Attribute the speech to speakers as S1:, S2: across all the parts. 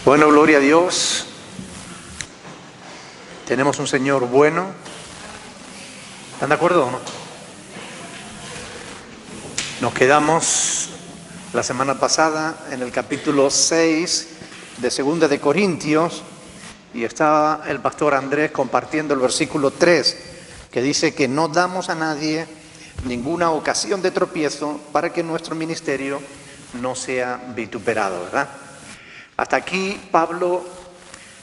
S1: Bueno, gloria a Dios. Tenemos un Señor bueno. ¿Están de acuerdo o no? Nos quedamos la semana pasada en el capítulo 6 de Segunda de Corintios y estaba el pastor Andrés compartiendo el versículo 3, que dice que no damos a nadie ninguna ocasión de tropiezo para que nuestro ministerio no sea vituperado, ¿verdad? Hasta aquí Pablo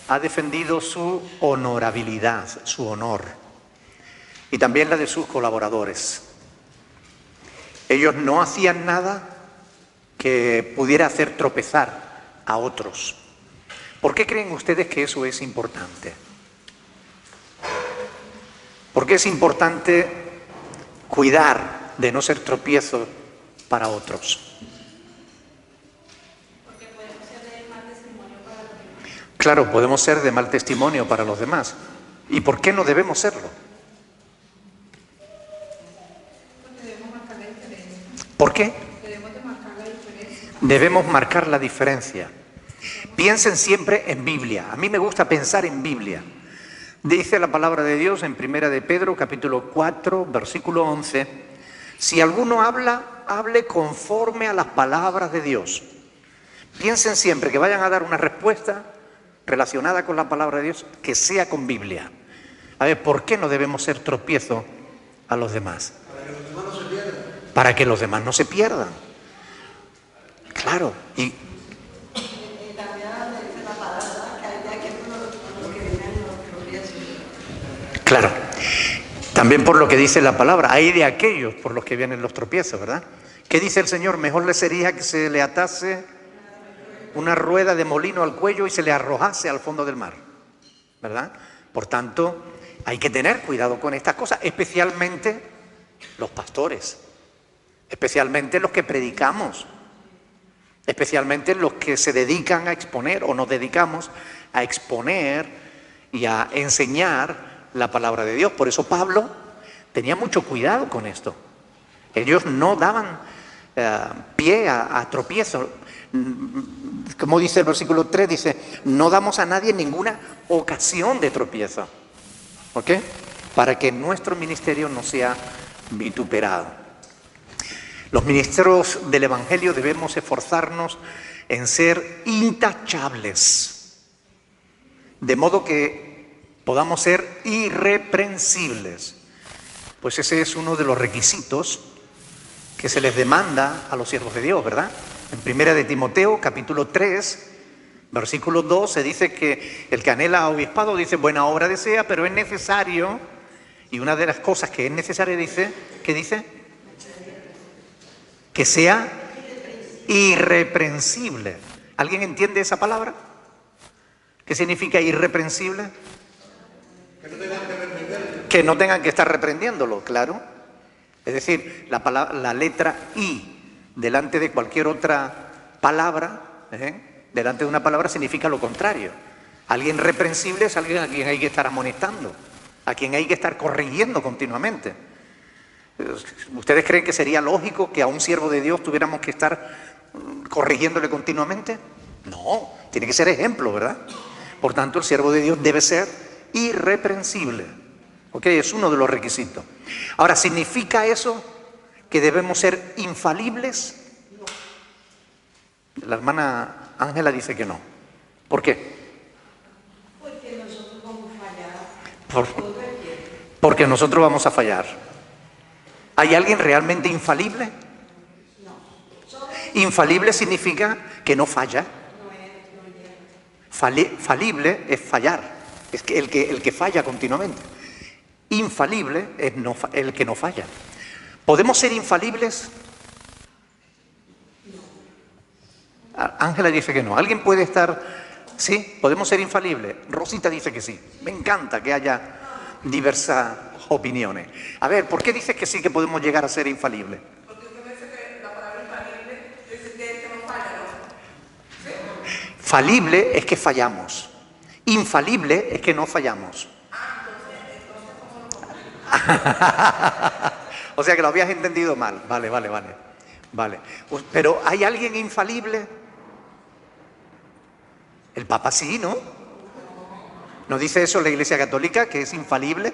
S1: ha defendido su honorabilidad, su honor, y también la de sus colaboradores. Ellos no hacían nada que pudiera hacer tropezar a otros. ¿Por qué creen ustedes que eso es importante? ¿Por qué es importante cuidar de no ser tropiezo para otros? Claro, podemos ser de mal testimonio para los demás. ¿Y por qué no debemos serlo? ¿Por qué? Debemos marcar la diferencia. Piensen siempre en Biblia. A mí me gusta pensar en Biblia. Dice la palabra de Dios en Primera de Pedro, capítulo 4, versículo 11. Si alguno habla, hable conforme a las palabras de Dios. Piensen siempre que vayan a dar una respuesta relacionada con la palabra de Dios, que sea con Biblia. A ver, ¿por qué no debemos ser tropiezo a los demás? Para que los demás no se pierdan. Claro, y claro, también por lo que dice la palabra, hay de aquellos por los que vienen los tropiezos, ¿verdad? ¿Qué dice el Señor? Mejor le sería que se le atase una rueda de molino al cuello y se le arrojase al fondo del mar, ¿verdad? Por tanto, hay que tener cuidado con estas cosas, especialmente los pastores, especialmente los que predicamos, especialmente los que se dedican a exponer o nos dedicamos a exponer y a enseñar la palabra de Dios. Por eso Pablo tenía mucho cuidado con esto. Ellos no daban pie a tropiezo. Como dice el versículo 3, dice, no damos a nadie ninguna ocasión de tropiezo. ¿Ok? Para que nuestro ministerio no sea vituperado. Los ministros del Evangelio debemos esforzarnos en ser intachables, de modo que podamos ser irreprensibles. Pues ese es uno de los requisitos que se les demanda a los siervos de Dios, ¿verdad? En Primera de Timoteo, capítulo 3, versículo 2, se dice que el que anhela obispado, dice, buena obra desea, pero es necesario, y una de las cosas que es necesaria dice, ¿qué dice? Que sea irreprensible. ¿Alguien entiende esa palabra? ¿Qué significa irreprensible? Que no tengan que estar reprendiéndolo, claro. Es decir, la letra I delante de cualquier otra palabra, delante de una palabra significa lo contrario. Alguien reprensible es alguien a quien hay que estar amonestando, a quien hay que estar corrigiendo continuamente. ¿Ustedes creen que sería lógico que a un siervo de Dios tuviéramos que estar corrigiéndole continuamente? No, tiene que ser ejemplo, ¿verdad? Por tanto, el siervo de Dios debe ser irreprensible. ¿Ok? Es uno de los requisitos. Ahora, ¿significa eso que debemos ser infalibles? La hermana Ángela dice que no. ¿Por qué?
S2: Porque nosotros vamos a fallar.
S1: Porque nosotros vamos a fallar. ¿Hay alguien realmente infalible?
S2: No.
S1: Infalible significa que no falla. Falible es fallar. Es que el que falla continuamente. Infalible es el que no falla. ¿Podemos ser infalibles? Ángela dice que no. ¿Alguien puede estar? Sí, podemos ser infalibles. Rosita dice que sí. Me encanta que haya diversas opiniones. A ver, ¿por qué dices que sí que podemos llegar a ser infalibles?
S3: Porque usted me dice que la palabra infalible dice que no falla, ¿no? ¿Sí?
S1: Falible es que fallamos. Infalible es que no fallamos. O sea que lo habías entendido mal. Vale. Pero ¿hay alguien infalible? El Papa sí, ¿no? ¿No dice eso la Iglesia Católica, que es infalible?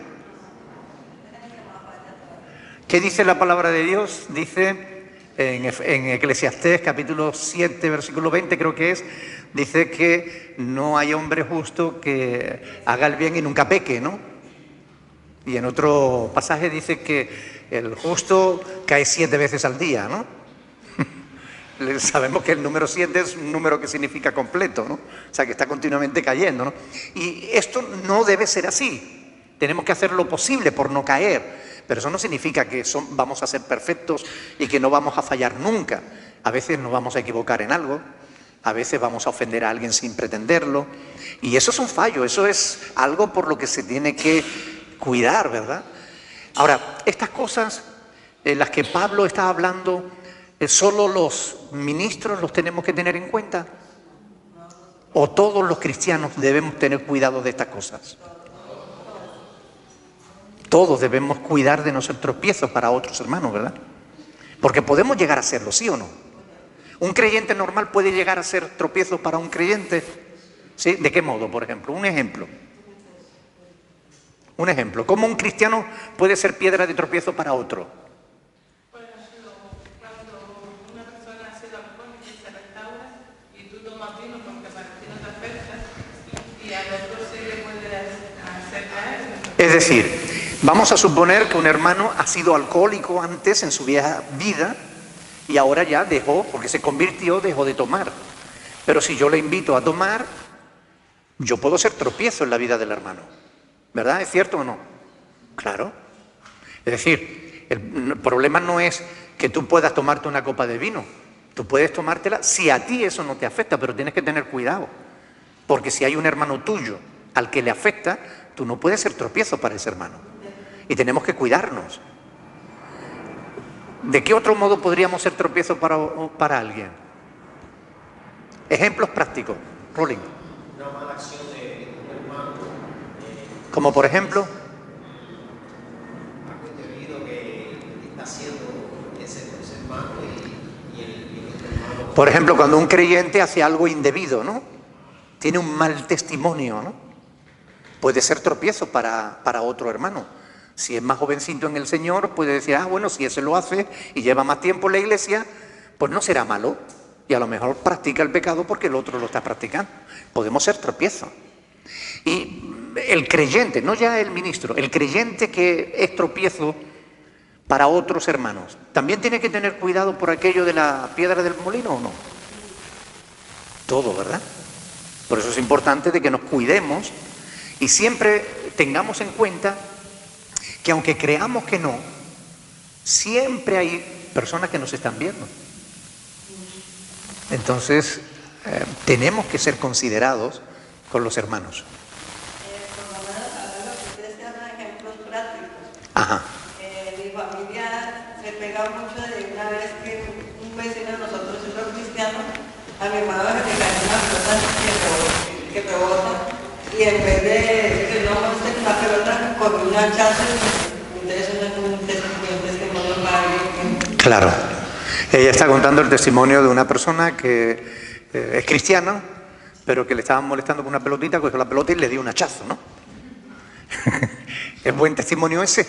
S1: ¿Qué dice la palabra de Dios? Dice en Eclesiastés capítulo 7, versículo 20 creo que es, dice que no hay hombre justo que haga el bien y nunca peque, ¿no? Y en otro pasaje dice que el justo cae 7 veces al día, ¿no? Sabemos que el número 7 es un número que significa completo, ¿no? O sea, que está continuamente cayendo, ¿no? Y esto no debe ser así. Tenemos que hacer lo posible por no caer. Pero eso no significa que vamos a ser perfectos y que no vamos a fallar nunca. A veces nos vamos a equivocar en algo, a veces vamos a ofender a alguien sin pretenderlo. Y eso es un fallo, eso es algo por lo que se tiene que cuidar, ¿verdad? Ahora, estas cosas en las que Pablo está hablando, ¿solo los ministros los tenemos que tener en cuenta? ¿O todos los cristianos debemos tener cuidado de estas cosas? Todos debemos cuidar de no ser tropiezos para otros hermanos, ¿verdad? Porque podemos llegar a serlo, ¿sí o no? ¿Un creyente normal puede llegar a ser tropiezo para un creyente? ¿Sí? ¿De qué modo, por ejemplo? Un ejemplo. Un ejemplo. ¿Cómo un cristiano puede ser piedra de tropiezo para otro?
S3: Por ejemplo, cuando una persona ha sido alcohólica y se restaura y tú tomas vino porque para ti no te afecta y al otro sí le puede hacer caer.
S1: Es decir, vamos a suponer que un hermano ha sido alcohólico antes en su vieja vida y ahora ya dejó, porque se convirtió, dejó de tomar. Pero si yo le invito a tomar, yo puedo ser tropiezo en la vida del hermano. ¿Verdad? ¿Es cierto o no? Claro. Es decir, el problema no es que tú puedas tomarte una copa de vino. Tú puedes tomártela si a ti eso no te afecta, pero tienes que tener cuidado. Porque si hay un hermano tuyo al que le afecta, tú no puedes ser tropiezo para ese hermano. Y tenemos que cuidarnos. ¿De qué otro modo podríamos ser tropiezo para alguien? Ejemplos prácticos. Rolling.
S4: Una mala acción de un hermano,
S1: Como por ejemplo,
S4: algo indebido que está haciendo ese hermano y el otro hermano.
S1: por ejemplo, cuando un creyente hace algo indebido, ¿no? Tiene un mal testimonio, ¿no? Puede ser tropiezo para otro hermano. Si es más jovencito en el Señor, puede decir, bueno, si ese lo hace y lleva más tiempo en la iglesia, pues no será malo. Y a lo mejor practica el pecado porque el otro lo está practicando. Podemos ser tropiezo. Y el creyente, no ya el ministro, el creyente que es tropiezo para otros hermanos, ¿también tiene que tener cuidado por aquello de la piedra del molino o no? Todo, ¿verdad? Por eso es importante de que nos cuidemos y siempre tengamos en cuenta que aunque creamos que no, siempre hay personas que nos están viendo. Entonces, tenemos que ser considerados con los hermanos.
S2: Por lo menos ahora lo que ustedes dan ejemplos prácticos.
S1: Ajá.
S2: Mi familia se pegaba mucho de una vez que un vecino de nosotros, otro cristiano, a mi hermano le caen unas pelotas que rebotan y en vez de que no molesten la pelota con un hachazo, entonces eso es un testimonio para alguien.
S1: Claro. Ella está contando el testimonio de una persona que es cristiana, pero que le estaban molestando con una pelotita, cogió la pelota y le dio un hachazo, ¿no? ¿Es buen testimonio ese?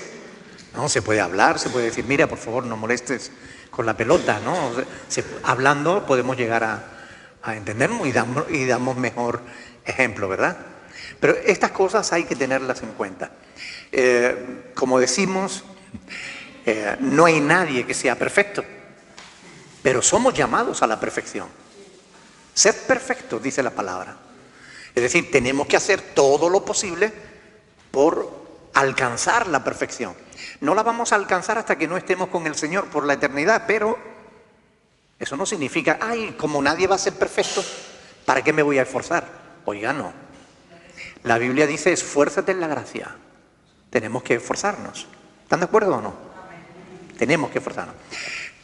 S1: No, se puede hablar, se puede decir, mira, por favor, no molestes con la pelota, ¿no? Hablando podemos llegar a entendernos y damos mejor ejemplo, ¿verdad? Pero estas cosas hay que tenerlas en cuenta. Como decimos, no hay nadie que sea perfecto, pero somos llamados a la perfección. Sed perfectos, dice la palabra. Es decir, tenemos que hacer todo lo posible por alcanzar la perfección. No la vamos a alcanzar hasta que no estemos con el Señor por la eternidad, pero eso no significa, como nadie va a ser perfecto, ¿para qué me voy a esforzar? Oiga, no. La Biblia dice, esfuérzate en la gracia. Tenemos que esforzarnos. ¿Están de acuerdo o no? Tenemos que esforzarnos.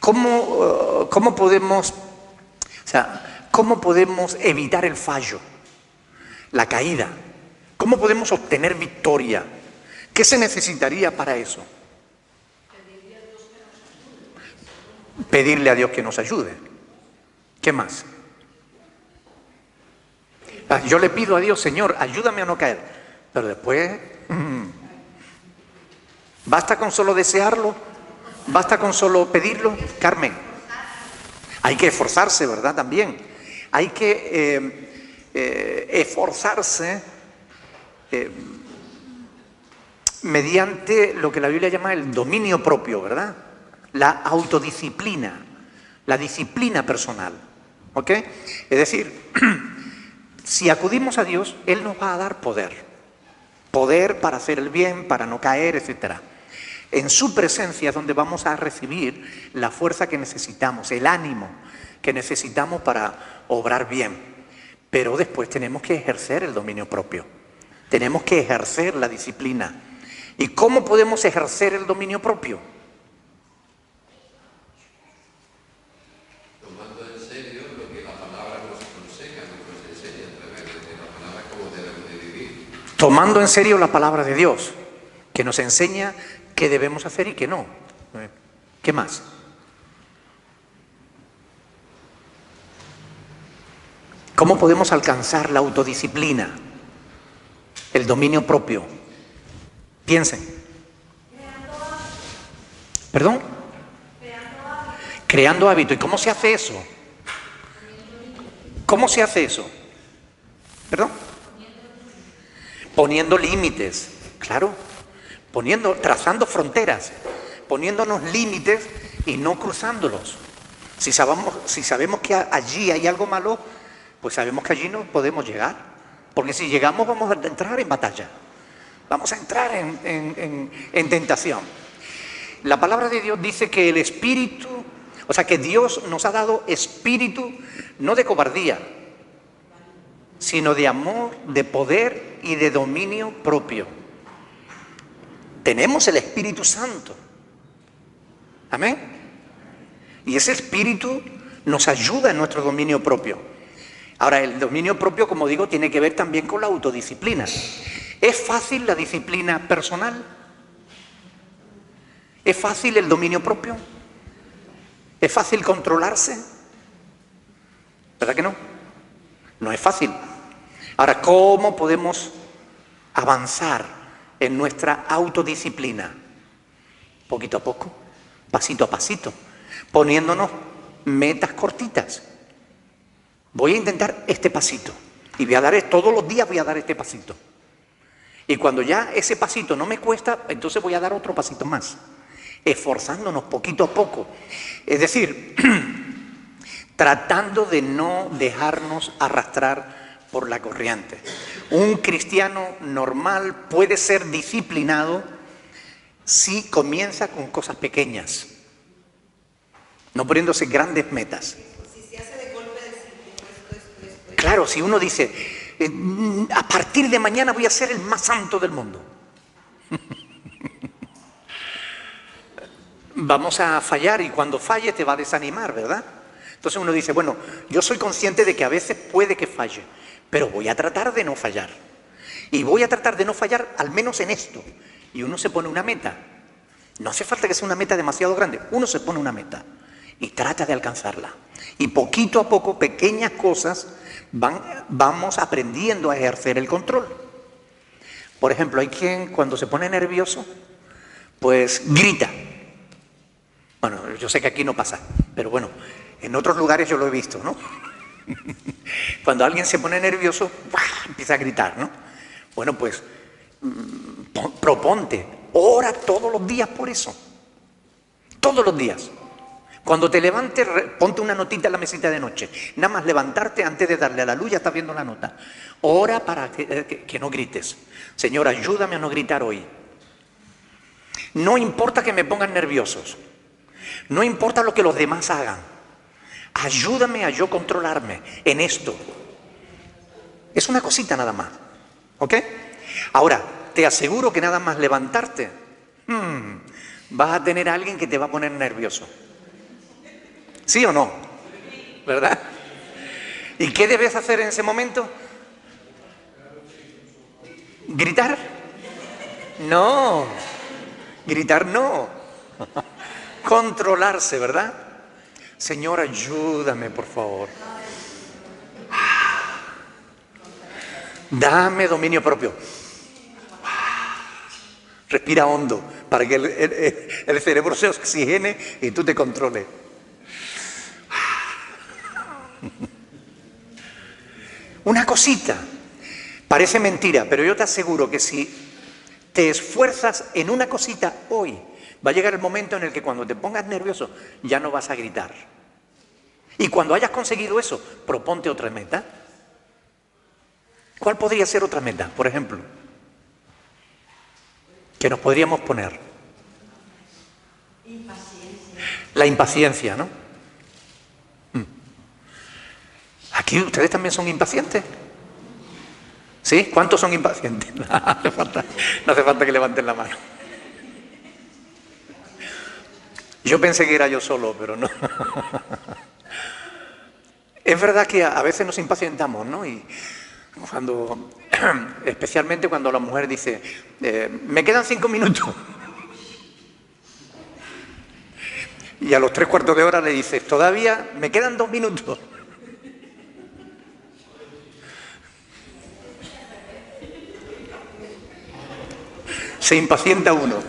S1: ¿Cómo podemos evitar el fallo, la caída? ¿Cómo podemos obtener victoria? ¿Qué se necesitaría para eso? Pedirle a Dios que nos ayude. ¿Qué más? Yo le pido a Dios, Señor, ayúdame a no caer. Pero después, ¿basta con solo desearlo? ¿Basta con solo pedirlo? Carmen, hay que esforzarse, ¿verdad? También. Hay que esforzarse mediante lo que la Biblia llama el dominio propio, ¿verdad? La autodisciplina, la disciplina personal, ¿ok? Es decir, si acudimos a Dios, Él nos va a dar poder. Poder para hacer el bien, para no caer, etc. En su presencia es donde vamos a recibir la fuerza que necesitamos, el ánimo que necesitamos para obrar bien. Pero después tenemos que ejercer el dominio propio. Tenemos que ejercer la disciplina. ¿Y cómo podemos ejercer el dominio propio?
S5: Tomando en serio lo que la palabra nos aconseja, nos enseña a través de la palabra cómo debemos de vivir.
S1: Tomando en serio la palabra de Dios, que nos enseña qué debemos hacer y qué no. ¿Qué más? ¿Cómo podemos alcanzar la autodisciplina? El dominio propio. Piensen. ¿Perdón? Creando hábito. ¿Y cómo se hace eso? ¿Cómo se hace eso? ¿Perdón? Poniendo límites, claro. Trazando fronteras, poniéndonos límites y no cruzándolos. Si sabemos que allí hay algo malo, pues sabemos que allí no podemos llegar. Porque si llegamos vamos a entrar en batalla. Vamos a entrar en tentación. La palabra de Dios dice que el espíritu, o sea que Dios nos ha dado espíritu no de cobardía, sino de amor, de poder y de dominio propio. Tenemos el Espíritu Santo. Amén. Y ese espíritu nos ayuda en nuestro dominio propio. Ahora, el dominio propio, como digo, tiene que ver también con la autodisciplina. ¿Es fácil la disciplina personal? ¿Es fácil el dominio propio? ¿Es fácil controlarse? ¿Verdad que no? No es fácil. Ahora, ¿cómo podemos avanzar en nuestra autodisciplina? Poquito a poco, pasito a pasito, poniéndonos metas cortitas. Voy a intentar este pasito y todos los días voy a dar este pasito. Y cuando ya ese pasito no me cuesta, entonces voy a dar otro pasito más, esforzándonos poquito a poco. Es decir, tratando de no dejarnos arrastrar por la corriente. Un cristiano normal puede ser disciplinado si comienza con cosas pequeñas, no poniéndose grandes metas.
S2: Si se hace de golpe de
S1: Claro, si uno dice, a partir de mañana voy a ser el más santo del mundo. Vamos a fallar y cuando falle te va a desanimar, ¿verdad? Entonces uno dice, bueno, yo soy consciente de que a veces puede que falle, pero voy a tratar de no fallar. Y voy a tratar de no fallar al menos en esto. Y uno se pone una meta. No hace falta que sea una meta demasiado grande. Uno se pone una meta y trata de alcanzarla. Y poquito a poco, pequeñas cosas, vamos aprendiendo a ejercer el control. Por ejemplo, hay quien cuando se pone nervioso, pues grita. Bueno, yo sé que aquí no pasa, pero bueno, en otros lugares yo lo he visto, ¿no? Cuando alguien se pone nervioso, ¡buah!, empieza a gritar, ¿no? Bueno, pues proponte, ora todos los días por eso. Todos los días. Cuando te levantes, ponte una notita en la mesita de noche. Nada más levantarte antes de darle a la luz, ya estás viendo la nota. Ora para que no grites. Señor, ayúdame a no gritar hoy. No importa que me pongan nerviosos. No importa lo que los demás hagan. Ayúdame a yo controlarme en esto. Es una cosita nada más. ¿Ok? Ahora, te aseguro que nada más levantarte, vas a tener a alguien que te va a poner nervioso. ¿Sí o no? ¿Verdad? ¿Y qué debes hacer en ese momento? ¿Gritar? No. Gritar no. Controlarse, ¿verdad? Señor, ayúdame, por favor. Dame dominio propio. Respira hondo para que el cerebro se oxigene y tú te controles. Una cosita. Parece mentira, pero yo te aseguro que si te esfuerzas en una cosita hoy, va a llegar el momento en el que cuando te pongas nervioso ya no vas a gritar. Y cuando hayas conseguido eso, proponte otra meta. ¿Cuál podría ser otra meta, por ejemplo? Que nos podríamos poner. La impaciencia, ¿no? Aquí ustedes también son impacientes. ¿Sí? ¿Cuántos son impacientes? No hace falta que levanten la mano. Yo pensé que era yo solo, pero no. Es verdad que a veces nos impacientamos, ¿no? Y especialmente cuando la mujer dice, me quedan 5 minutos. Y a los 3/4 de hora le dices, todavía me quedan 2 minutos. Se impacienta uno.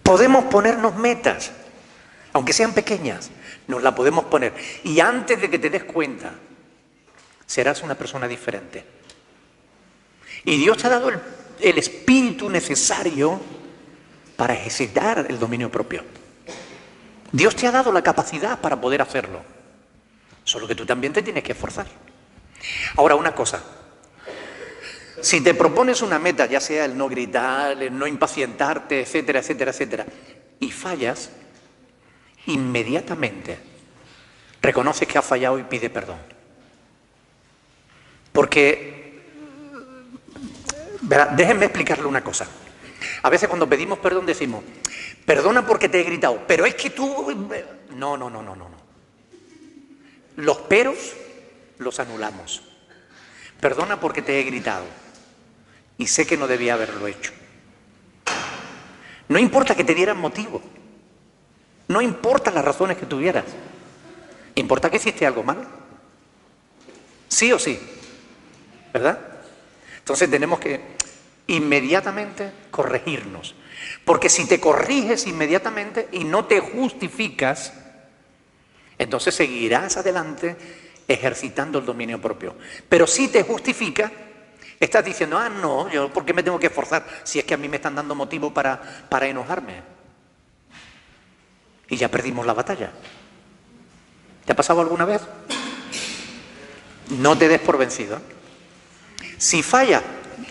S1: Podemos ponernos metas, aunque sean pequeñas, nos las podemos poner. Y antes de que te des cuenta, serás una persona diferente. Y Dios te ha dado el espíritu necesario para ejercitar el dominio propio. Dios te ha dado la capacidad para poder hacerlo. Solo que tú también te tienes que esforzar. Ahora, una cosa. Si te propones una meta, ya sea el no gritar, el no impacientarte, etcétera, etcétera, etcétera, y fallas, inmediatamente reconoces que has fallado y pide perdón. Porque, ¿verdad? Déjenme explicarle una cosa. A veces cuando pedimos perdón decimos, perdona porque te he gritado, pero es que tú... No. Los peros los anulamos. Perdona porque te he gritado y sé que no debía haberlo hecho. No importa que te dieran motivo, no importa las razones que tuvieras, importa que hiciste algo mal, sí o sí, ¿verdad? Entonces tenemos que inmediatamente corregirnos, porque si te corriges inmediatamente y no te justificas, entonces seguirás adelante ejercitando el dominio propio. Pero si te justifica, estás diciendo, no, yo ¿por qué me tengo que esforzar si es que a mí me están dando motivo para enojarme? Y ya perdimos la batalla. ¿Te ha pasado alguna vez? No te des por vencido. Si falla,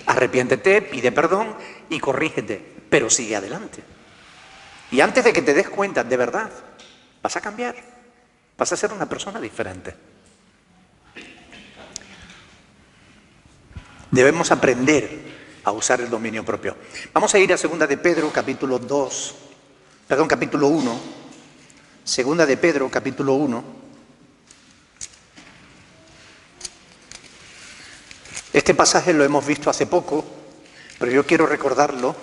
S1: arrepiéntete, pide perdón y corrígete, pero sigue adelante. Y antes de que te des cuenta, de verdad, vas a cambiar, vas a ser una persona diferente. Debemos aprender a usar el dominio propio. Vamos a ir a 2 de Pedro, capítulo 1. 2 de Pedro, capítulo 1. Este pasaje lo hemos visto hace poco, pero yo quiero recordarlo.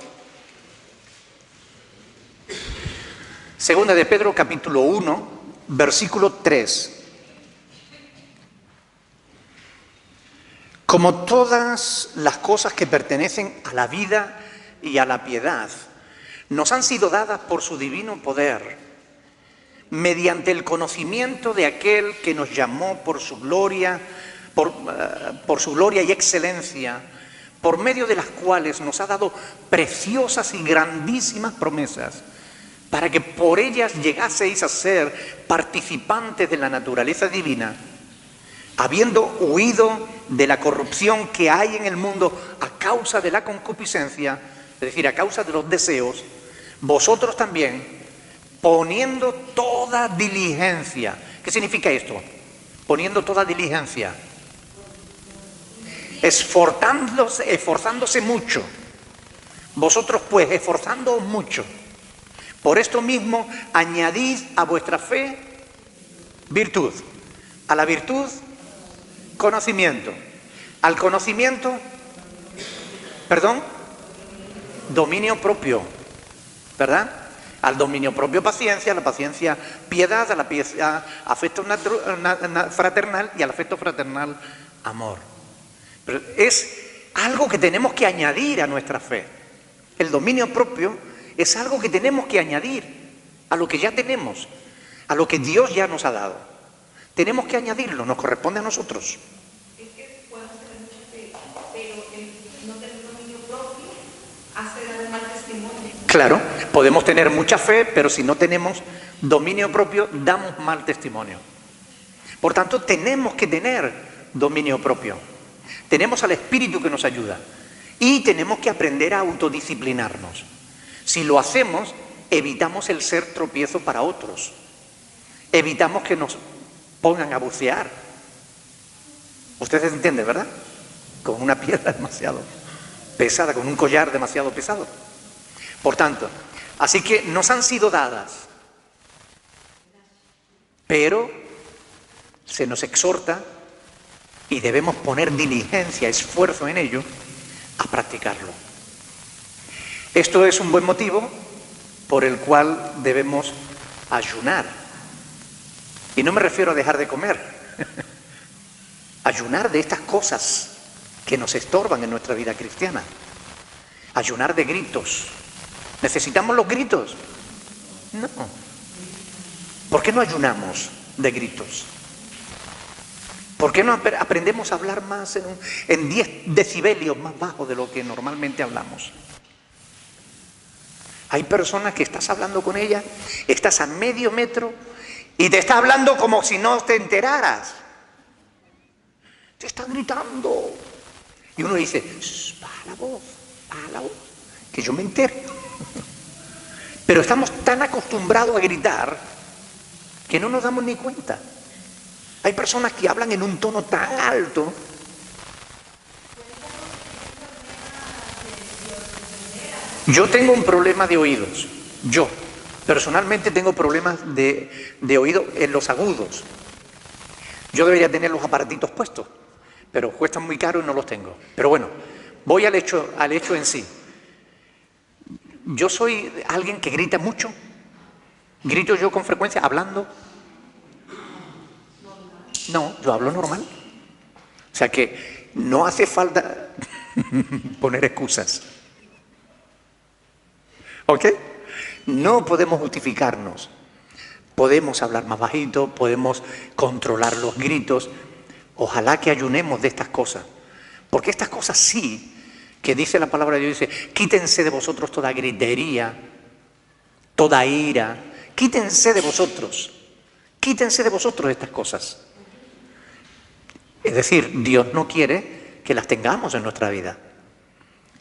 S1: 2 de Pedro, capítulo 1, versículo 3. Como todas las cosas que pertenecen a la vida y a la piedad, nos han sido dadas por su divino poder, mediante el conocimiento de aquel que nos llamó por su gloria, por su gloria y excelencia, por medio de las cuales nos ha dado preciosas y grandísimas promesas, para que por ellas llegaseis a ser participantes de la naturaleza divina, habiendo huido de la corrupción que hay en el mundo a causa de la concupiscencia, es decir, a causa de los deseos, vosotros también, poniendo toda diligencia. ¿Qué significa esto? Poniendo toda diligencia. Esforzándose mucho. Vosotros pues, esforzándoos mucho. Por esto mismo, añadid a vuestra fe virtud. A la virtud, conocimiento. Al conocimiento, dominio propio, ¿verdad? Al dominio propio paciencia, a la paciencia piedad, a la piedad afecto fraternal y al afecto fraternal amor. Pero es algo que tenemos que añadir a nuestra fe. El dominio propio es algo que tenemos que añadir a lo que ya tenemos, a lo que Dios ya nos ha dado. Tenemos que añadirlo, nos corresponde a nosotros.
S6: Es que podemos tener mucha fe, pero el no tener dominio propio hace dar mal testimonio.
S1: Claro, podemos tener mucha fe, pero si no tenemos dominio propio, damos mal testimonio. Por tanto, tenemos que tener dominio propio. Tenemos al Espíritu que nos ayuda y tenemos que aprender a autodisciplinarnos. Si lo hacemos, evitamos el ser tropiezo para otros. Evitamos que nos pongan a bucear. Ustedes entienden, ¿verdad? Con una piedra demasiado pesada, con un collar demasiado pesado. Por tanto, así que nos han sido dadas, pero se nos exhorta y debemos poner diligencia, esfuerzo en ello, a practicarlo. Esto es un buen motivo por el cual debemos ayunar. Y no me refiero a dejar de comer. Ayunar de estas cosas que nos estorban en nuestra vida cristiana. Ayunar de gritos. ¿Necesitamos los gritos? No. ¿Por qué no ayunamos de gritos? ¿Por qué no aprendemos a hablar más en 10 decibelios más bajo de lo que normalmente hablamos? Hay personas que estás hablando con ellas, estás a medio metro y te está hablando como si no te enteraras. Te está gritando. Y uno dice, baja la voz, que yo me entere. Pero estamos tan acostumbrados a gritar que no nos damos ni cuenta. Hay personas que hablan en un tono tan alto. Yo tengo un problema de oídos. Yo, personalmente, tengo problemas de oído en los agudos. Yo debería tener los aparatitos puestos, pero cuestan muy caro y no los tengo. Pero bueno, voy al hecho en sí. Yo soy alguien que grita mucho. ¿Grito yo con frecuencia hablando? No, yo hablo normal. O sea que no hace falta poner excusas. ¿Ok? No podemos justificarnos. Podemos hablar más bajito, podemos controlar los gritos. Ojalá que ayunemos de estas cosas. Porque estas cosas sí, que dice la palabra de Dios, dice, quítense de vosotros toda gritería, toda ira. Quítense de vosotros estas cosas. Es decir, Dios no quiere que las tengamos en nuestra vida.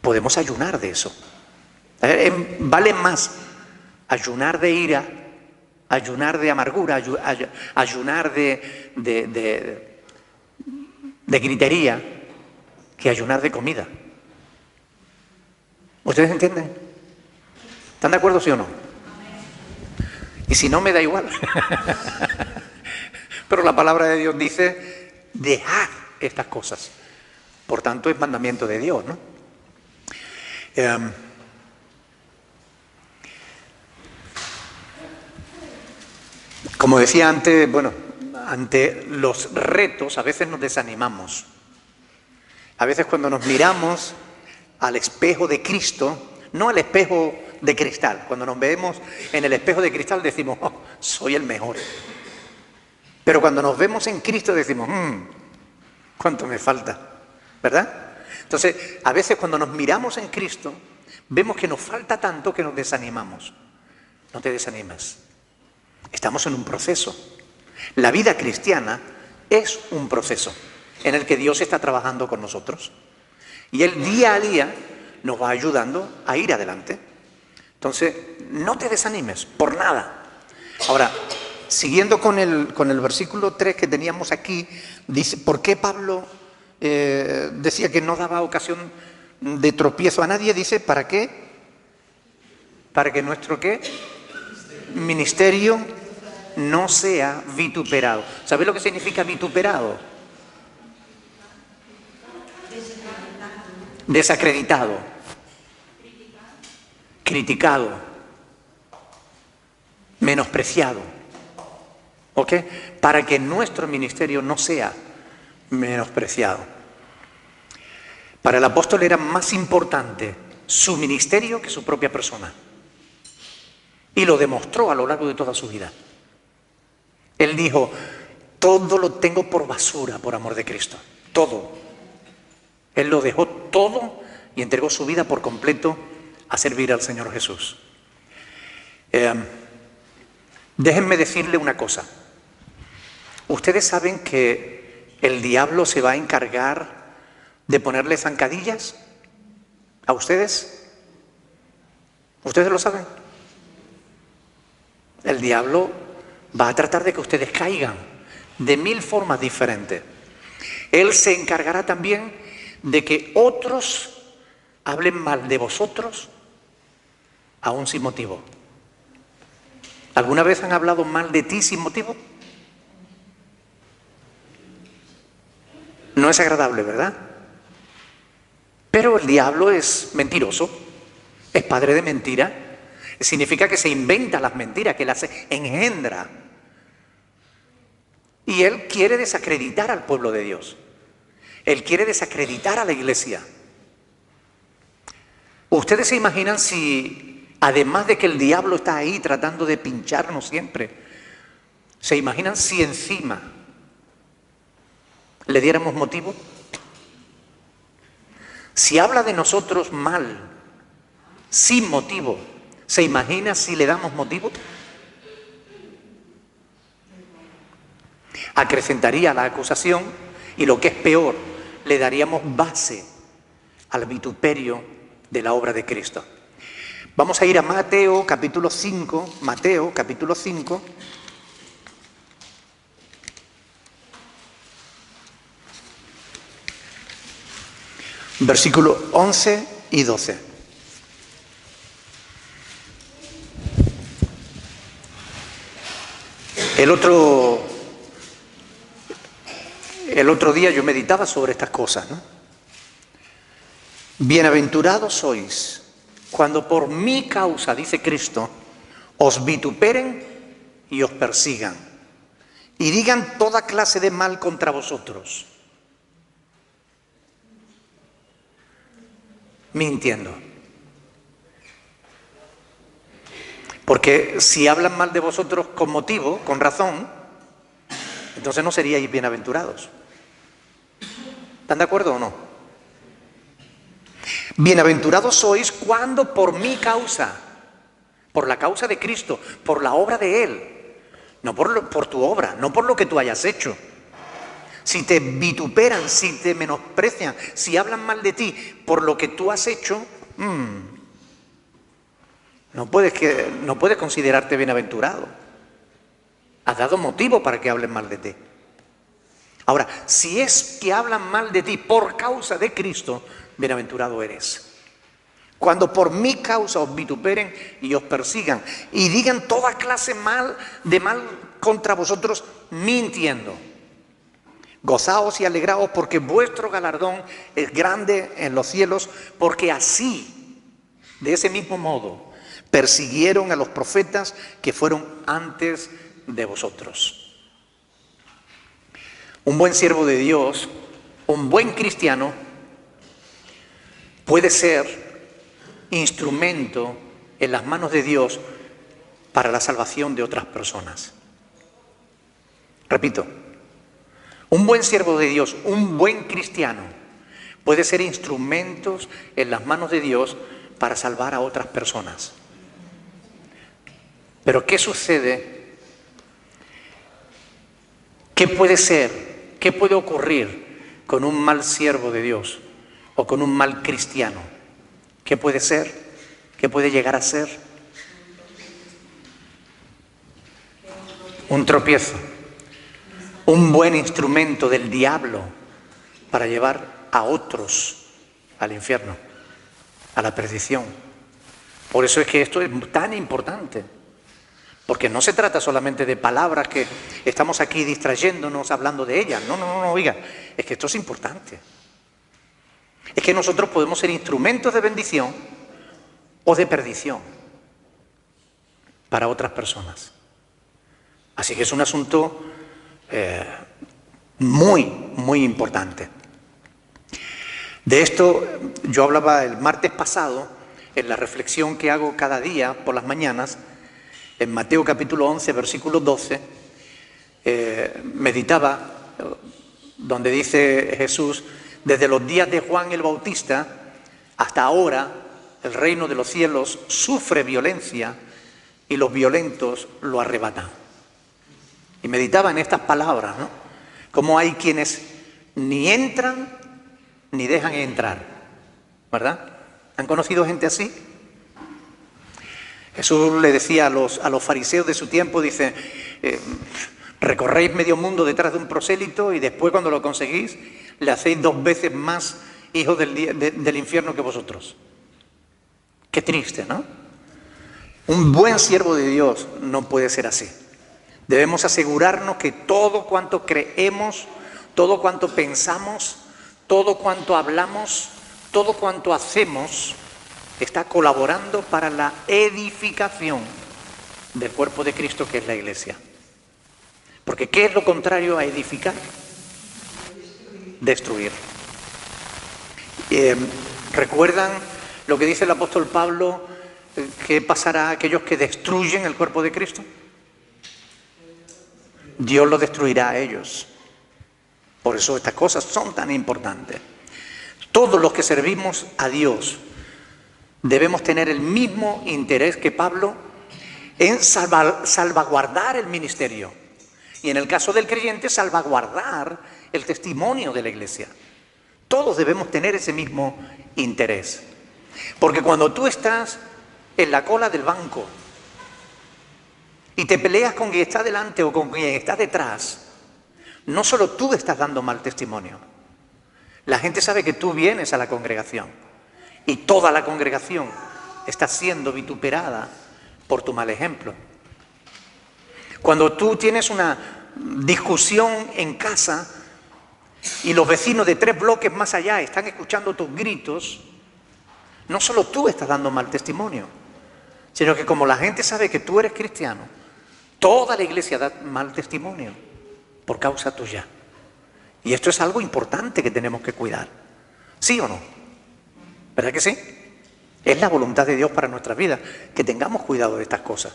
S1: Podemos ayunar de eso. Vale más ayunar de ira, ayunar de amargura, ayunar de gritería, que ayunar de comida. ¿Ustedes entienden? ¿Están de acuerdo, sí o no? Y si no, me da igual. Pero la palabra de Dios dice, dejad estas cosas. Por tanto, es mandamiento de Dios, ¿no? Como decía antes, bueno, ante los retos a veces nos desanimamos. A veces cuando nos miramos al espejo de Cristo, no al espejo de cristal, cuando nos vemos en el espejo de cristal decimos, oh, soy el mejor. Pero cuando nos vemos en Cristo decimos, ¿cuánto me falta? ¿Verdad? Entonces, a veces cuando nos miramos en Cristo, vemos que nos falta tanto que nos desanimamos. No te desanimes. Estamos en un proceso. La vida cristiana es un proceso en el que Dios está trabajando con nosotros. Y Él día a día nos va ayudando a ir adelante. Entonces, no te desanimes por nada. Ahora, siguiendo con el versículo 3 que teníamos aquí, dice, ¿por qué Pablo decía que no daba ocasión de tropiezo a nadie? Dice, ¿para qué? Para que nuestro ¿qué? Ministerio no sea vituperado. ¿Sabéis lo que significa vituperado? Desacreditado. Criticado. menospreciado. ¿Ok? Para que nuestro ministerio no sea menospreciado. Para el apóstol era más importante su ministerio que su propia persona. Y lo demostró a lo largo de toda su vida. Él dijo, todo lo tengo por basura por amor de Cristo. Todo. Él lo dejó todo y entregó su vida por completo a servir al Señor Jesús. Déjenme decirle una cosa. Ustedes saben que el diablo se va a encargar de ponerle zancadillas a ustedes. ¿Ustedes lo saben? El diablo va a tratar de que ustedes caigan de 1000 formas diferentes. Él se encargará también de que otros hablen mal de vosotros aún sin motivo. ¿Alguna vez han hablado mal de ti sin motivo? No es agradable, ¿verdad? Pero el diablo es mentiroso, es padre de mentira. Significa que se inventa las mentiras, que las engendra. Y él quiere desacreditar al pueblo de Dios. Él quiere desacreditar a la iglesia. ¿Ustedes se imaginan si, además de que el diablo está ahí tratando de pincharnos siempre, se imaginan si encima le diéramos motivo? Si habla de nosotros mal, sin motivo, ¿se imagina si le damos motivo? Acrecentaría la acusación y, lo que es peor, le daríamos base al vituperio de la obra de Cristo. Vamos a ir a Mateo capítulo 5, Mateo capítulo 5. Versículos 11 y 12. El otro día yo meditaba sobre estas cosas, ¿no? Bienaventurados sois cuando por mi causa, dice Cristo, os vituperen y os persigan y digan toda clase de mal contra vosotros, mintiendo. Porque si hablan mal de vosotros con motivo, con razón, entonces no seríais bienaventurados. ¿Están de acuerdo o no? Bienaventurados sois cuando por mi causa, por la causa de Cristo, por la obra de Él, no por tu obra, no por lo que tú hayas hecho. Si te vituperan, si te menosprecian, si hablan mal de ti por lo que tú has hecho, no puedes considerarte bienaventurado. Has dado motivo para que hablen mal de ti. Ahora, si es que hablan mal de ti por causa de Cristo, bienaventurado eres. Cuando por mi causa os vituperen y os persigan y digan toda clase de mal contra vosotros, mintiendo. Gozaos y alegraos porque vuestro galardón es grande en los cielos, porque así, de ese mismo modo, persiguieron a los profetas que fueron antes de vosotros. Un buen siervo de Dios, un buen cristiano, puede ser instrumento en las manos de Dios para la salvación de otras personas. Repito, un buen siervo de Dios, un buen cristiano, puede ser instrumentos en las manos de Dios para salvar a otras personas. Pero ¿qué sucede? ¿Qué puede ser? ¿Qué puede ocurrir con un mal siervo de Dios o con un mal cristiano? ¿Qué puede ser? ¿Qué puede llegar a ser? Un tropiezo. Un buen instrumento del diablo para llevar a otros al infierno, a la perdición. Por eso es que esto es tan importante. Porque no se trata solamente de palabras que estamos aquí distrayéndonos hablando de ellas. No, oiga, es que esto es importante. Es que nosotros podemos ser instrumentos de bendición o de perdición para otras personas. Así que es un asunto muy, muy importante. De esto yo hablaba el martes pasado en la reflexión que hago cada día por las mañanas, en Mateo capítulo 11, versículo 12, meditaba donde dice Jesús: desde los días de Juan el Bautista hasta ahora el reino de los cielos sufre violencia y los violentos lo arrebatan. Y meditaba en estas palabras, ¿no? Como hay quienes ni entran ni dejan entrar, ¿verdad? ¿Han conocido gente así? Jesús le decía a los fariseos de su tiempo, dice, recorréis medio mundo detrás de un prosélito y después cuando lo conseguís le hacéis 2 veces más hijos del infierno que vosotros. Qué triste, ¿no? Un buen siervo de Dios no puede ser así. Debemos asegurarnos que todo cuanto creemos, todo cuanto pensamos, todo cuanto hablamos, todo cuanto hacemos está colaborando para la edificación del cuerpo de Cristo, que es la Iglesia. Porque ¿qué es lo contrario a edificar? Destruir. ¿Recuerdan lo que dice el apóstol Pablo? ¿Qué pasará a aquellos que destruyen el cuerpo de Cristo? Dios los destruirá a ellos. Por eso estas cosas son tan importantes. Todos los que servimos a Dios debemos tener el mismo interés que Pablo en salvaguardar el ministerio. Y en el caso del creyente, salvaguardar el testimonio de la Iglesia. Todos debemos tener ese mismo interés. Porque cuando tú estás en la cola del banco y te peleas con quien está delante o con quien está detrás, no solo tú estás dando mal testimonio. La gente sabe que tú vienes a la congregación y toda la congregación está siendo vituperada por tu mal ejemplo. Cuando tú tienes una discusión en casa y los vecinos de 3 bloques más allá están escuchando tus gritos, no solo tú estás dando mal testimonio, sino que como la gente sabe que tú eres cristiano, toda la iglesia da mal testimonio por causa tuya. Y esto es algo importante que tenemos que cuidar. ¿Sí o no? ¿Verdad que sí? Es la voluntad de Dios para nuestra vida, que tengamos cuidado de estas cosas.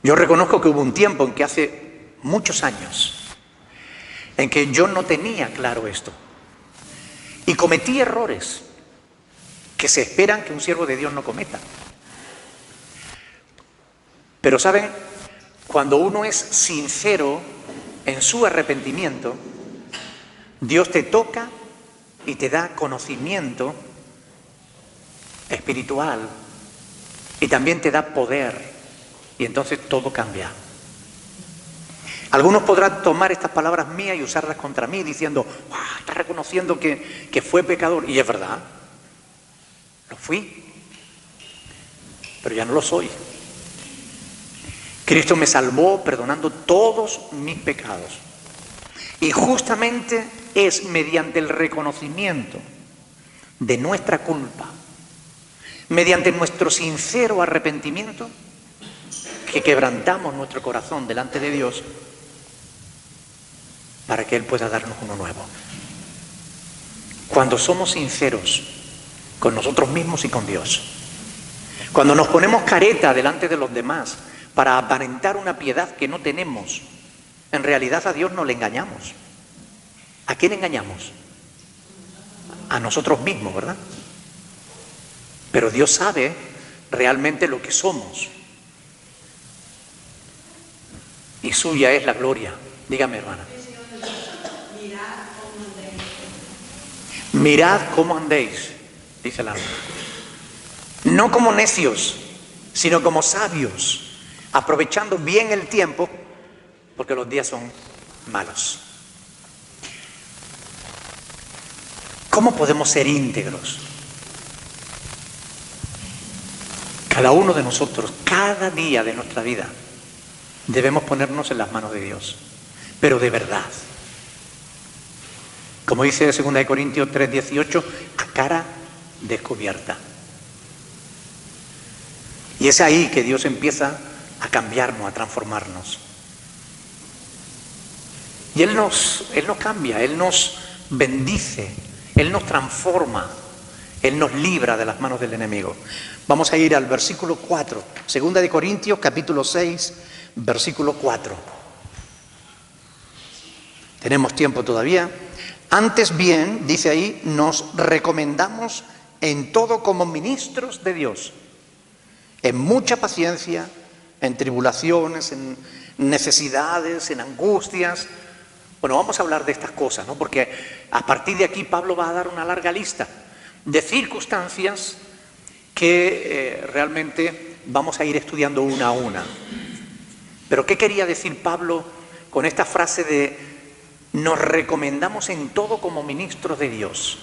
S1: Yo reconozco que hubo un tiempo en que hace muchos años en que yo no tenía claro esto. Y cometí errores que se esperan que un siervo de Dios no cometa. Pero ¿saben? Cuando uno es sincero en su arrepentimiento, Dios te toca y te da conocimiento espiritual y también te da poder, y entonces todo cambia. Algunos podrán tomar estas palabras mías y usarlas contra mí diciendo, está reconociendo que fue pecador, y es verdad, lo fui, pero ya no lo soy. Cristo me salvó perdonando todos mis pecados. Y justamente es mediante el reconocimiento de nuestra culpa, mediante nuestro sincero arrepentimiento, que quebrantamos nuestro corazón delante de Dios para que Él pueda darnos uno nuevo. Cuando somos sinceros con nosotros mismos y con Dios, cuando nos ponemos careta delante de los demás para aparentar una piedad que no tenemos, en realidad a Dios no le engañamos. ¿A quién engañamos? A nosotros mismos, ¿verdad? Pero Dios sabe realmente lo que somos. Y suya es la gloria. Dígame, hermana. Mirad cómo andéis, dice el alma. No como necios, sino como sabios, aprovechando bien el tiempo, porque los días son malos. ¿Cómo podemos ser íntegros? Cada uno de nosotros, cada día de nuestra vida, debemos ponernos en las manos de Dios, pero de verdad. Como dice 2 Corintios 3:18, a cara descubierta. Y es ahí que Dios empieza a cambiarnos, a transformarnos. Y Él nos cambia, Él nos bendice, Él nos transforma, Él nos libra de las manos del enemigo. Vamos a ir al versículo 4, 2 de Corintios, capítulo 6, versículo 4. Tenemos tiempo todavía. Antes bien, dice ahí, nos recomendamos en todo como ministros de Dios, en mucha paciencia, en tribulaciones, en necesidades, en angustias. Bueno, vamos a hablar de estas cosas, ¿no? Porque a partir de aquí Pablo va a dar una larga lista de circunstancias que realmente vamos a ir estudiando una a una. Pero ¿qué quería decir Pablo con esta frase de nos recomendamos en todo como ministros de Dios?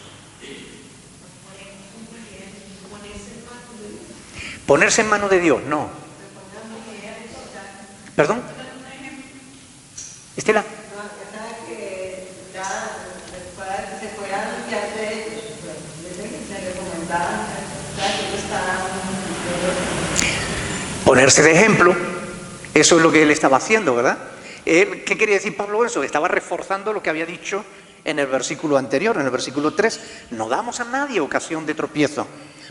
S1: Ponerse en manos de Dios, no. ¿Perdón? Estela. Ponerse de ejemplo, eso es lo que él estaba haciendo, ¿verdad? ¿Qué quería decir Pablo eso? Estaba reforzando lo que había dicho en el versículo anterior, en el versículo 3. No damos a nadie ocasión de tropiezo,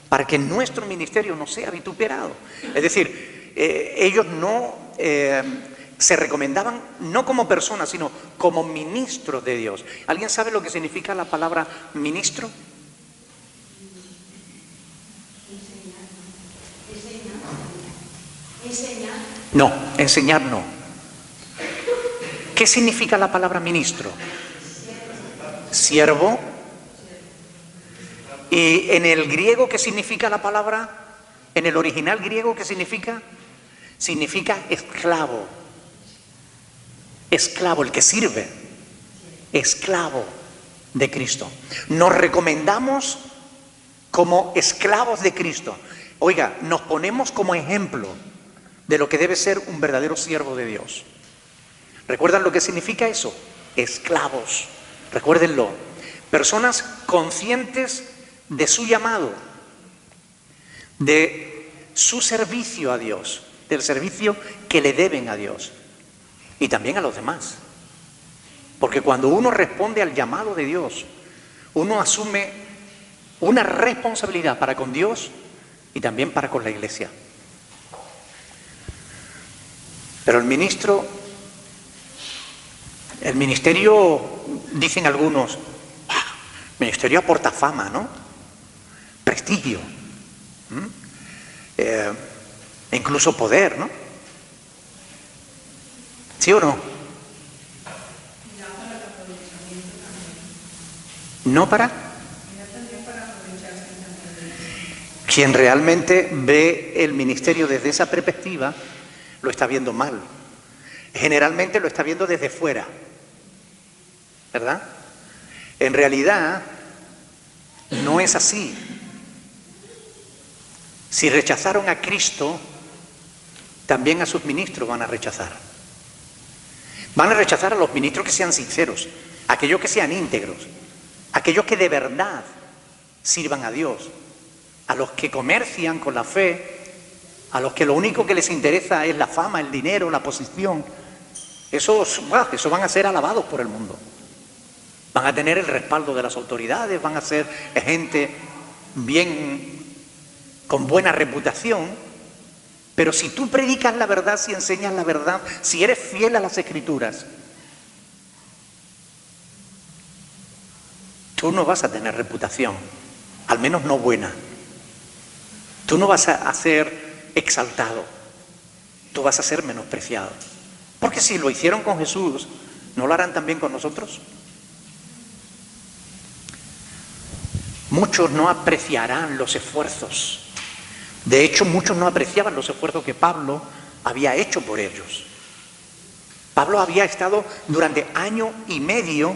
S1: para que nuestro ministerio no sea vituperado. Es decir, ellos no se recomendaban, no como personas, sino como ministros de Dios. ¿Alguien sabe lo que significa la palabra ministro?
S6: Enseñar.
S1: No, enseñar no. ¿Qué significa la palabra ministro? Siervo. ¿Y en el griego qué significa la palabra? En el original griego, ¿qué significa? Significa esclavo. Esclavo, el que sirve. Esclavo de Cristo. Nos recomendamos como esclavos de Cristo. Oiga, nos ponemos como ejemplo de lo que debe ser un verdadero siervo de Dios. ¿Recuerdan lo que significa eso? Esclavos. Recuérdenlo. Personas conscientes de su llamado, de su servicio a Dios, del servicio que le deben a Dios y también a los demás. Porque cuando uno responde al llamado de Dios, uno asume una responsabilidad para con Dios y también para con la iglesia. Pero el ministerio, dicen algunos, ministerio aporta fama, ¿no? Prestigio, incluso poder, ¿no? ¿Sí o no? ¿No para? Quien realmente ve el ministerio desde esa perspectiva lo está viendo mal. Generalmente lo está viendo desde fuera, ¿verdad? En realidad no es así. Si rechazaron a Cristo, también a sus ministros van a rechazar. Van a rechazar a los ministros que sean sinceros, aquellos que sean íntegros, aquellos que de verdad sirvan a Dios, a los que comercian con la fe, a los que lo único que les interesa es la fama, el dinero, la posición. Esos van a ser alabados por el mundo. Van a tener el respaldo de las autoridades, van a ser gente bien, con buena reputación. Pero si tú predicas la verdad, si enseñas la verdad, si eres fiel a las Escrituras, tú no vas a tener reputación, al menos no buena. Tú no vas a ser exaltado, tú vas a ser menospreciado. Porque si lo hicieron con Jesús, ¿no lo harán también con nosotros? Muchos no apreciarán los esfuerzos. De hecho, muchos no apreciaban los esfuerzos que Pablo había hecho por ellos. Pablo había estado durante año y medio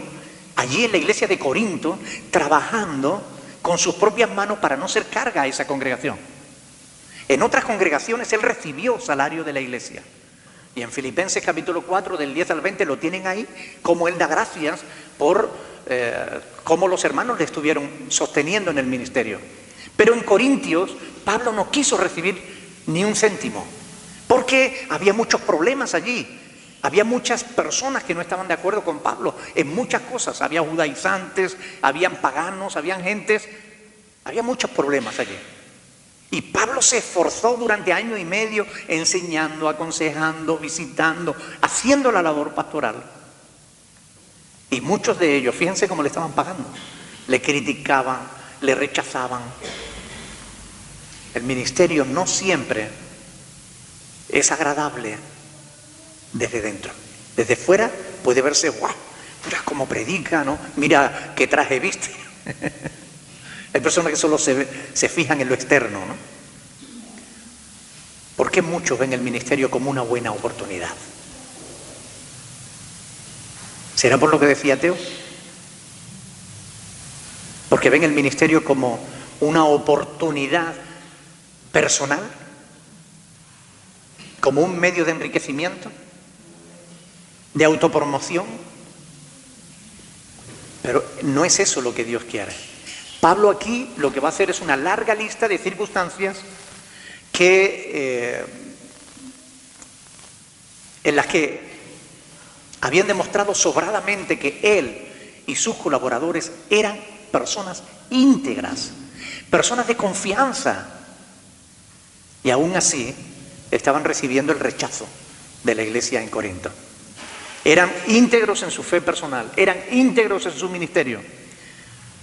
S1: allí en la iglesia de Corinto, trabajando con sus propias manos para no ser carga a esa congregación. En otras congregaciones él recibió salario de la iglesia. Y en Filipenses capítulo 4, del 10 al 20, lo tienen ahí, como él da gracias por cómo los hermanos le estuvieron sosteniendo en el ministerio. Pero en Corintios, Pablo no quiso recibir ni un céntimo, porque había muchos problemas allí. Había muchas personas que no estaban de acuerdo con Pablo en muchas cosas. Había judaizantes, habían paganos, habían gentes, había muchos problemas allí. Y Pablo se esforzó durante año y medio enseñando, aconsejando, visitando, haciendo la labor pastoral. Y muchos de ellos, fíjense cómo le estaban pagando, le criticaban, le rechazaban. El ministerio no siempre es agradable desde dentro. Desde fuera puede verse, ¡guau! Mira cómo predica, ¿no? Mira qué traje viste. Hay personas que solo se fijan en lo externo, ¿no? ¿Por qué muchos ven el ministerio como una buena oportunidad? ¿Será por lo que decía Teo? Porque ven el ministerio como una oportunidad personal, como un medio de enriquecimiento, de autopromoción. Pero no es eso lo que Dios quiere. Pablo aquí lo que va a hacer es una larga lista de circunstancias en las que habían demostrado sobradamente que él y sus colaboradores eran personas íntegras, personas de confianza, y aún así estaban recibiendo el rechazo de la iglesia en Corinto. Eran íntegros en su fe personal, eran íntegros en su ministerio.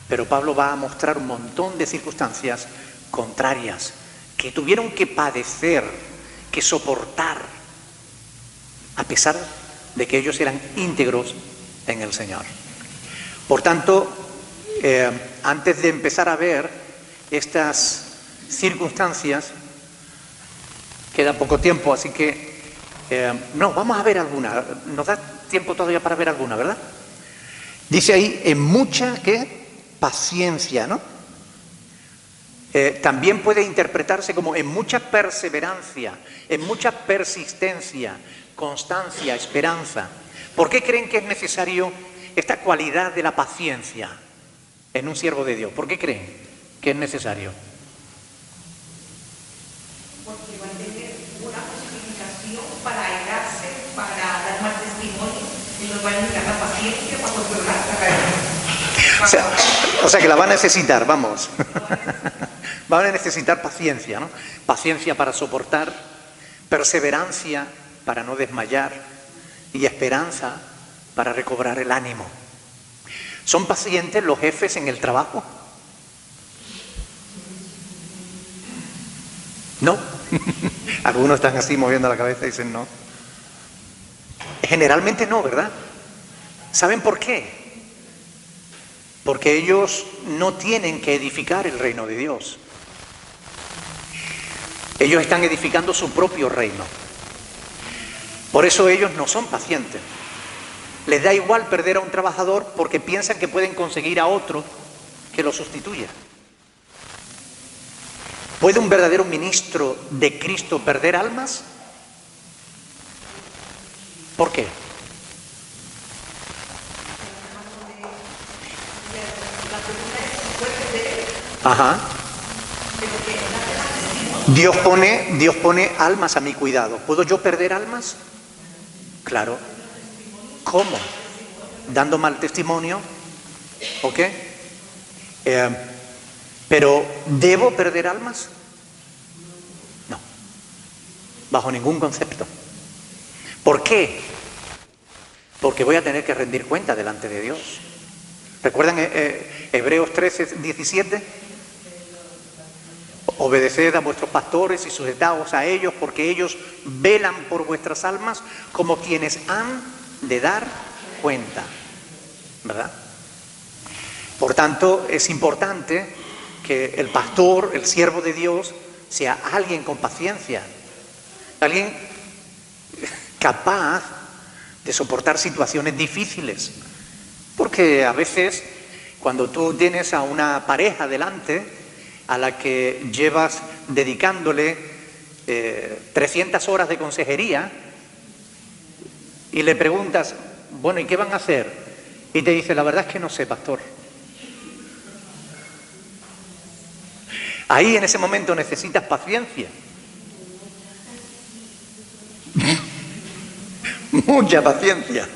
S1: Pero Pablo va a mostrar un montón de circunstancias contrarias que tuvieron que padecer, que soportar, a pesar de que ellos eran íntegros en el Señor. Por tanto, antes de empezar a ver estas circunstancias, queda poco tiempo, así que no, vamos a ver alguna. Nos da tiempo todavía para ver alguna, ¿verdad? Dice ahí, en mucha, ¿qué? Paciencia, ¿no? También puede interpretarse como en mucha perseverancia, en mucha persistencia, constancia, esperanza. ¿Por qué creen que es necesario esta cualidad de la paciencia en un siervo de Dios? ¿Por qué creen que es necesario?
S6: Porque va a tener una justificación para airarse, para dar mal testimonio, y nos va a indicar la paciencia para controlar la caída.
S1: O sea que la va a necesitar, vamos. Van a necesitar paciencia, ¿no? Paciencia para soportar, perseverancia para no desmayar y esperanza para recobrar el ánimo. ¿Son pacientes los jefes en el trabajo? ¿No? Algunos están así moviendo la cabeza y dicen no. Generalmente no, ¿verdad? ¿Saben por qué? Porque ellos no tienen que edificar el reino de Dios. Ellos están edificando su propio reino. Por eso ellos no son pacientes. Les da igual perder a un trabajador porque piensan que pueden conseguir a otro que lo sustituya. ¿Puede un verdadero ministro de Cristo perder almas? ¿Por qué? Ajá. Dios pone almas a mi cuidado. ¿Puedo yo perder almas? Claro. ¿Cómo? Dando mal testimonio. ¿Ok? Pero ¿debo perder almas? No. Bajo ningún concepto. ¿Por qué? Porque voy a tener que rendir cuenta delante de Dios. ¿Recuerdan Hebreos 13, 17? Obedeced a vuestros pastores y sujetaos a ellos, porque ellos velan por vuestras almas como quienes han de dar cuenta, ¿verdad? Por tanto, es importante que el pastor, el siervo de Dios, sea alguien con paciencia, alguien capaz de soportar situaciones difíciles, porque a veces cuando tú tienes a una pareja delante a la que llevas dedicándole 300 horas de consejería y le preguntas, bueno, ¿y qué van a hacer? Y te dice, la verdad es que no sé, pastor. Ahí en ese momento necesitas paciencia. mucha paciencia.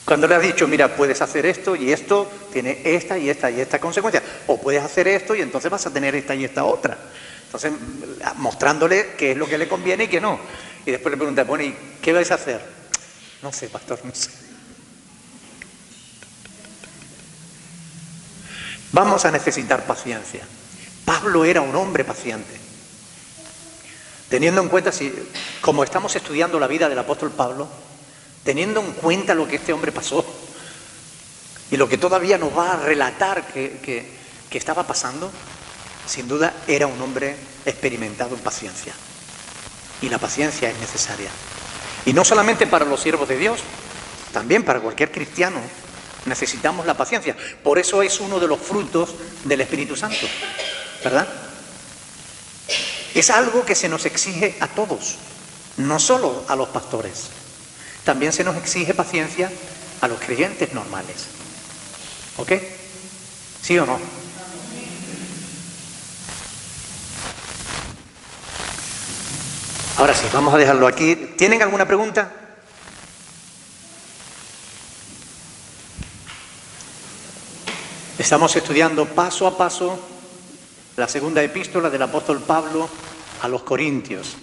S1: Cuando le has dicho, mira, puedes hacer esto y esto tiene esta y esta y esta consecuencia, o puedes hacer esto y entonces vas a tener esta y esta otra. Entonces, mostrándole qué es lo que le conviene y qué no. Y después le preguntas, bueno, ¿y qué vais a hacer? No sé, pastor, no sé. Vamos a necesitar paciencia. Pablo era un hombre paciente. Teniendo en cuenta, como estamos estudiando la vida del apóstol Pablo, teniendo en cuenta lo que este hombre pasó y lo que todavía nos va a relatar que estaba pasando, sin duda era un hombre experimentado en paciencia. Y la paciencia es necesaria. Y no solamente para los siervos de Dios, también para cualquier cristiano necesitamos la paciencia. Por eso es uno de los frutos del Espíritu Santo, ¿verdad? Es algo que se nos exige a todos, no solo a los pastores. También se nos exige paciencia a los creyentes normales. ¿Ok? ¿Sí o no? Ahora sí, vamos a dejarlo aquí. ¿Tienen alguna pregunta? Estamos estudiando paso a paso la segunda epístola del apóstol Pablo a los Corintios.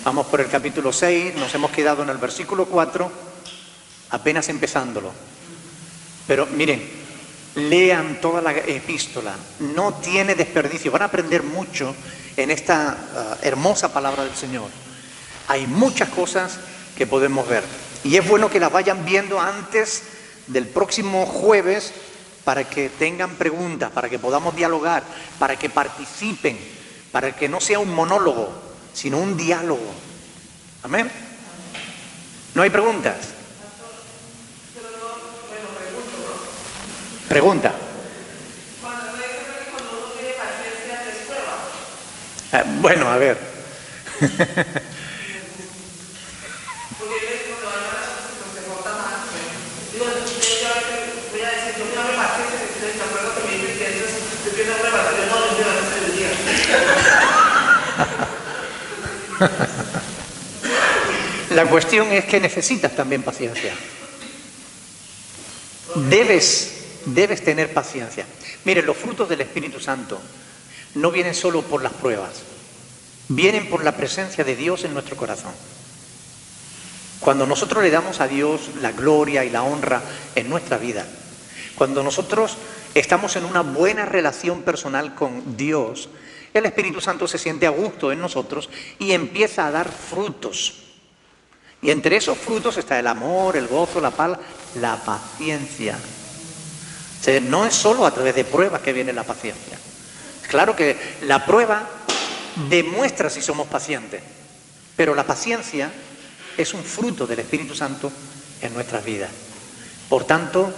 S1: Vamos por el capítulo 6, nos hemos quedado en el versículo 4, apenas empezándolo. Pero miren, lean toda la epístola, no tiene desperdicio, van a aprender mucho en esta hermosa palabra del Señor. Hay muchas cosas que podemos ver y es bueno que las vayan viendo antes del próximo jueves para que tengan preguntas, para que podamos dialogar, para que participen, para que no sea un monólogo, sino un diálogo. ¿Amén? ¿No hay preguntas? Pregunta. Bueno, a ver. La cuestión es que necesitas también paciencia. Debes tener paciencia. Miren, los frutos del Espíritu Santo no vienen solo por las pruebas, vienen por la presencia de Dios en nuestro corazón. Cuando nosotros le damos a Dios la gloria y la honra en nuestra vida, cuando nosotros estamos en una buena relación personal con Dios, el Espíritu Santo se siente a gusto en nosotros y empieza a dar frutos. Y entre esos frutos está el amor, el gozo, la paz, la paciencia. O sea, no es solo a través de pruebas que viene la paciencia. Claro que la prueba demuestra si somos pacientes, pero la paciencia es un fruto del Espíritu Santo en nuestras vidas. Por tanto,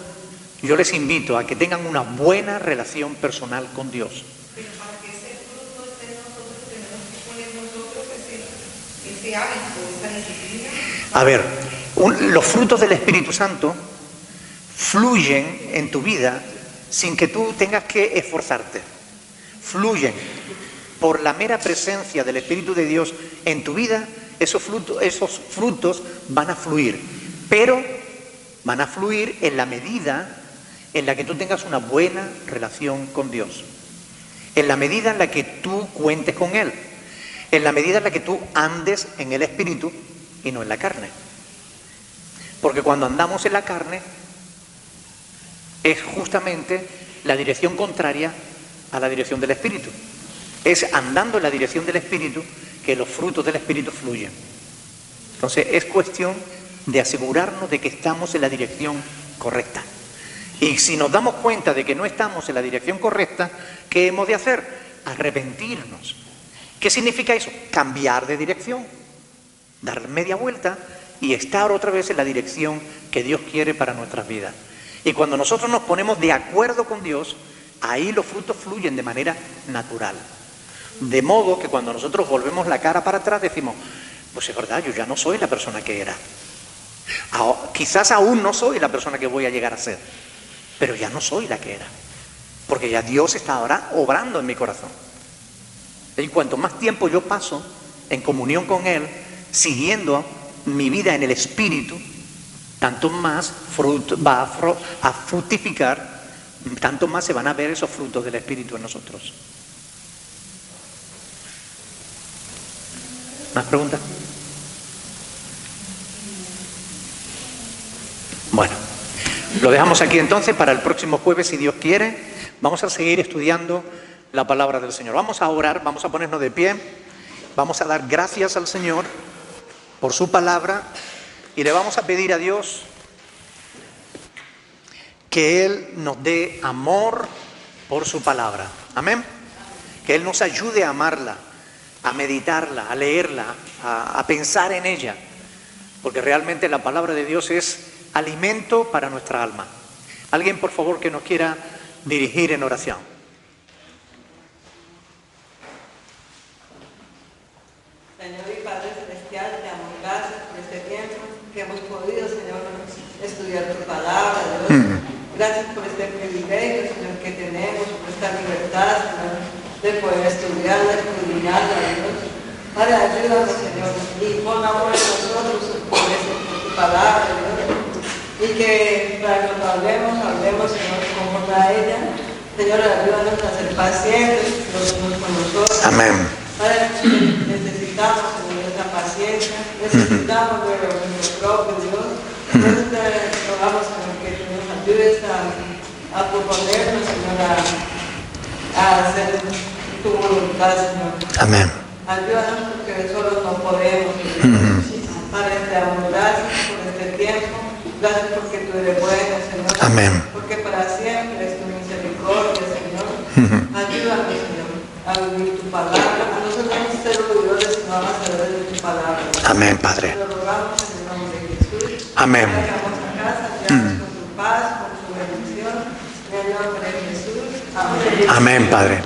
S1: yo les invito a que tengan una buena relación personal con Dios.
S6: Pero para que ese fruto esté en nosotros, tenemos que poner nosotros ese hábito, esa disciplina.
S1: A ver, los frutos del Espíritu Santo fluyen en tu vida sin que tú tengas que esforzarte. Fluyen por la mera presencia del Espíritu de Dios en tu vida. Esos frutos van a fluir, pero van a fluir en la medida en la que tú tengas una buena relación con Dios, en la medida en la que tú cuentes con Él, en la medida en la que tú andes en el Espíritu y no en la carne. Porque cuando andamos en la carne es justamente la dirección contraria a la dirección del Espíritu. Es andando en la dirección del Espíritu que los frutos del Espíritu fluyen. Entonces es cuestión de asegurarnos de que estamos en la dirección correcta. Y si nos damos cuenta de que no estamos en la dirección correcta, ¿qué hemos de hacer? Arrepentirnos. ¿Qué significa eso? Cambiar de dirección, dar media vuelta y estar otra vez en la dirección que Dios quiere para nuestras vidas. Y cuando nosotros nos ponemos de acuerdo con Dios, ahí los frutos fluyen de manera natural. De modo que cuando nosotros volvemos la cara para atrás decimos, pues es verdad, yo ya no soy la persona que era. Quizás aún no soy la persona que voy a llegar a ser, pero ya no soy la que era, porque ya Dios está ahora obrando en mi corazón. Y cuanto más tiempo yo paso en comunión con Él, siguiendo mi vida en el Espíritu, tanto más va a fructificar, tanto más se van a ver esos frutos del Espíritu en nosotros. ¿Más preguntas? Bueno, lo dejamos aquí entonces para el próximo jueves, si Dios quiere. Vamos a seguir estudiando la palabra del Señor. Vamos a orar, vamos a ponernos de pie, vamos a dar gracias al Señor por su palabra y le vamos a pedir a Dios que Él nos dé amor por su palabra. Amén. Que Él nos ayude a amarla, a meditarla, a leerla, a pensar en ella, porque realmente la palabra de Dios es alimento para nuestra alma. Alguien, por favor, que nos quiera dirigir en oración.
S2: Señor y Padre Celestial, te damos gracias por este tiempo que hemos podido, Señor, estudiar tu palabra, Dios. Gracias por este privilegio, Señor, que tenemos, por esta libertad, Señor, de poder estudiarla, escudriñarla, Dios. Padre, ayúdanos, Señor, y pon amor en nosotros por tu palabra, Dios. Y que para cuando hablemos, Señor, conforme a ella. Señor, ayúdanos a ser pacientes los unos con los otros.
S1: Amén.
S2: Padre, necesitamos, Señor, esa paciencia, necesitamos ver nuestro propio Dios. Entonces te rogamos, Señor, que tú nos ayudes a proponernos, Señor, a hacer tu voluntad, Señor.
S1: Amén.
S2: Ayúdanos porque solos no podemos. Padre, te damos gracias por este tiempo. Gracias porque tú eres bueno, Señor.
S1: Amén.
S2: Porque para siempre es tu misericordia, Señor. Ayúdanos, Señor, a vivir tu palabra. A nosotros no ser oidores, sino a hacedores de tu palabra.
S1: Amén, Padre.
S2: Te lo rogamos en el nombre de Jesús.
S1: Amén.
S2: Vayamos a casa, con tu paz, con tu bendición. En el nombre de Jesús. Amén.
S1: Amén, Padre.